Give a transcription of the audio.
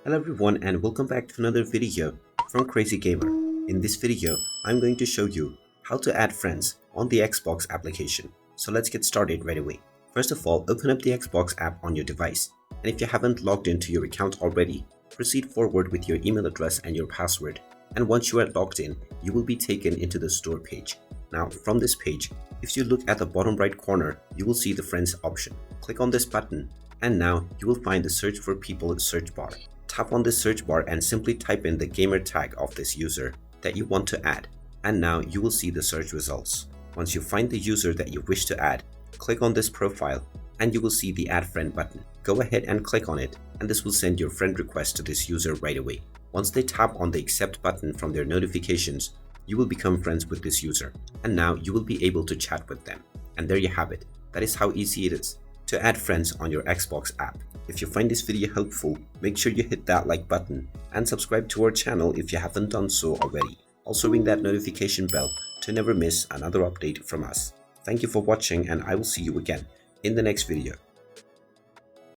Hello everyone and welcome back to another video from Crazy Gamer. In this video, I'm going to show you how to add friends on the Xbox application. So let's get started right away. First of all, open up the Xbox app on your device. And if you haven't logged into your account already, proceed forward with your email address and your password. And once you are logged in, you will be taken into the store page. Now from this page, if you look at the bottom right corner, you will see the friends option. Click on this button and now you will find the search for people search bar. Tap on this search bar and simply type in the gamer tag of this user that you want to add, and now you will see the search results. Once you find the user that you wish to add, click on this profile and you will see the add friend button. Go ahead and click on it and this will send your friend request to this user right away. Once they tap on the accept button from their notifications, you will become friends with this user and now you will be able to chat with them. And there you have it. That is how easy it is to add friends on your Xbox app. If you find this video helpful, make sure you hit that like button and subscribe to our channel if you haven't done so already. Also ring that notification bell to never miss another update from us. Thank you for watching and I will see you again in the next video.